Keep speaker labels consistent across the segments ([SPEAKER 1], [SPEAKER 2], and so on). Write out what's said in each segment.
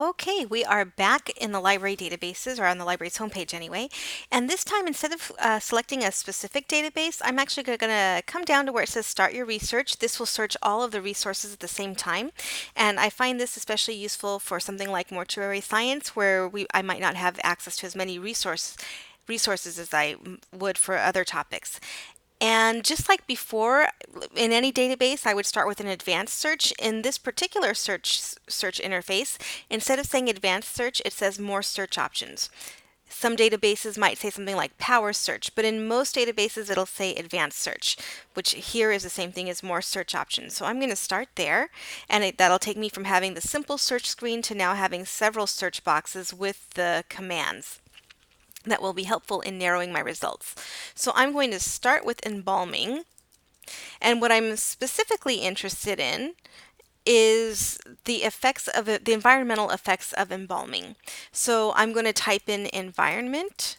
[SPEAKER 1] Okay, we are back in the library databases, or on the library's homepage anyway. And this time, instead of selecting a specific database, I'm actually going to come down to where it says Start Your Research. This will search all of the resources at the same time. And I find this especially useful for something like mortuary science, where I might not have access to as many resources as I would for other topics. And just like before, in any database, I would start with an advanced search. In this particular search interface, instead of saying advanced search, it says more search options. Some databases might say something like power search, but in most databases, it'll say advanced search, which here is the same thing as more search options. So I'm going to start there, and that'll take me from having the simple search screen to now having several search boxes with the commands that will be helpful in narrowing my results. So I'm going to start with embalming, and what I'm specifically interested in is the effects of the environmental effects of embalming. So I'm going to type in environment,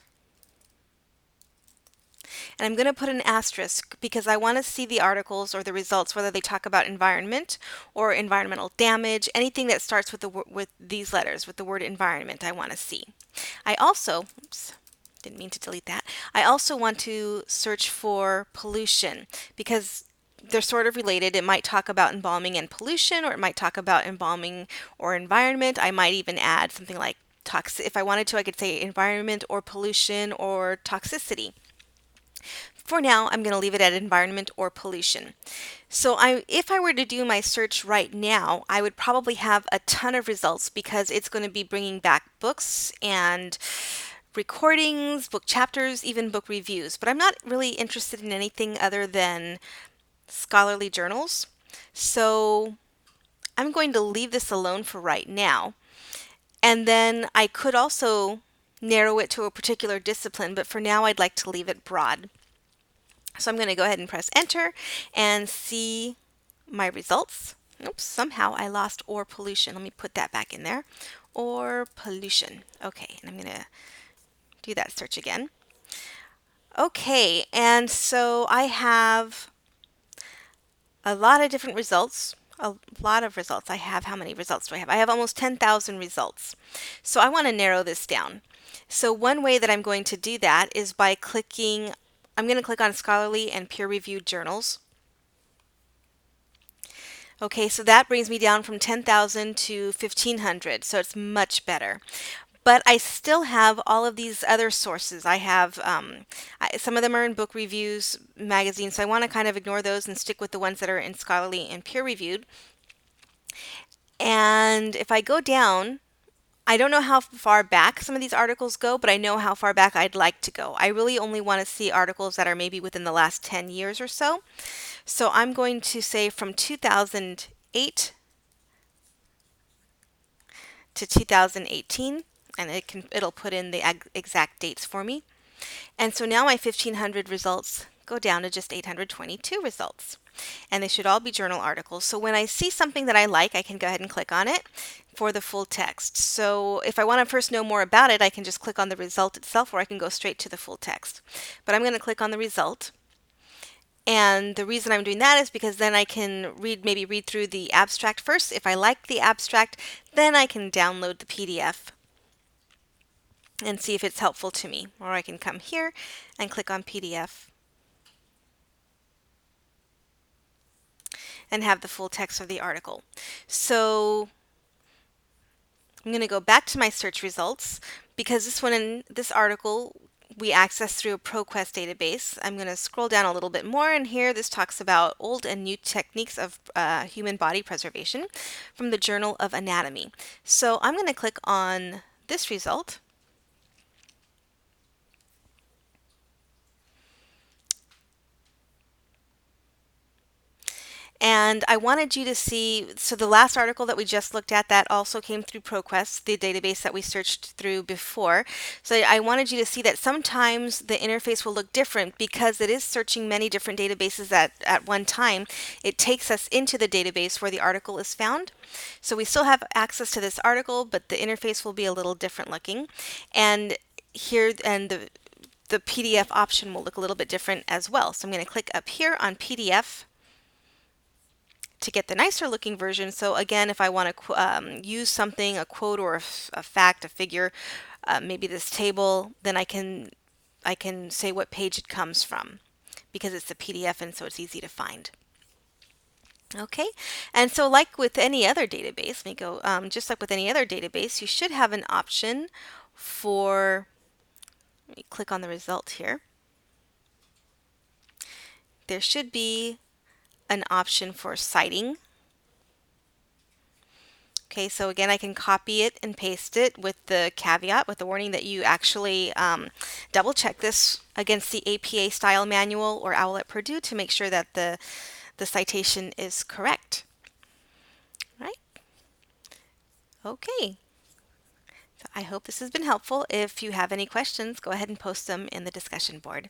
[SPEAKER 1] and I'm going to put an asterisk because I want to see the articles or the results, whether they talk about environment or environmental damage, anything that starts with with these letters, with the word environment, I want to see. I also, oops, didn't mean to delete that. I also want to search for pollution because they're sort of related. It might talk about embalming and pollution, or it might talk about embalming or environment. I might even add something like if I wanted to, I could say environment or pollution or toxicity. For now, I'm going to leave it at environment or pollution. So if I were to do my search right now, I would probably have a ton of results because it's going to be bringing back books and recordings, book chapters, even book reviews. But I'm not really interested in anything other than scholarly journals. So I'm going to leave this alone for right now. And then I could also narrow it to a particular discipline, but for now I'd like to leave it broad. So I'm going to go ahead and press enter and see my results. Oops, somehow I lost or pollution. Let me put that back in there. Or pollution. Okay, and I'm going to do that search again. Okay, and so I have a lot of different results. A lot of results. I have, how many results do I have? I have almost 10,000 results. So I want to narrow this down. So one way that I'm going to do that is by I'm going to click on scholarly and peer-reviewed journals. Okay, so that brings me down from 10,000 to 1,500, so it's much better. But I still have all of these other sources. I have some of them are in book reviews, magazines, so I want to kind of ignore those and stick with the ones that are in scholarly and peer-reviewed. And if I go down, I don't know how far back some of these articles go, but I know how far back I'd like to go. I really only want to see articles that are maybe within the last 10 years or so. So I'm going to say from 2008 to 2018, and it'll put in the exact dates for me. And so now my 1,500 results go down to just 822 results. And they should all be journal articles. So when I see something that I like, I can go ahead and click on it for the full text. So if I want to first know more about it, I can just click on the result itself, or I can go straight to the full text. But I'm going to click on the result. And the reason I'm doing that is because then I can maybe read through the abstract first. If I like the abstract, then I can download the PDF and see if it's helpful to me. Or I can come here and click on PDF and have the full text of the article. So I'm going to go back to my search results because this article we access through a ProQuest database. I'm going to scroll down a little bit more, and here this talks about old and new techniques of human body preservation from the Journal of Anatomy. So I'm going to click on this result. And I wanted you to see, so the last article that we just looked at, that also came through ProQuest, the database that we searched through before. So I wanted you to see that sometimes the interface will look different because it is searching many different databases at one time. It takes us into the database where the article is found. So we still have access to this article, but the interface will be a little different looking. And here, and the PDF option will look a little bit different as well. So I'm going to click up here on PDF. to get the nicer looking version. So again, if I want to use something, a quote or a fact, a figure, maybe this table, then I can say what page it comes from because it's a PDF and so it's easy to find. Okay, and so like with any other database, let me go, just like with any other database, you should have an option for, let me click on the result here. There should be an option for citing. Okay, so again, I can copy it and paste it with the caveat, with the warning that you actually double check this against the APA style manual or OWL at Purdue to make sure that the citation is correct. Right? Okay. So I hope this has been helpful. If you have any questions, go ahead and post them in the discussion board.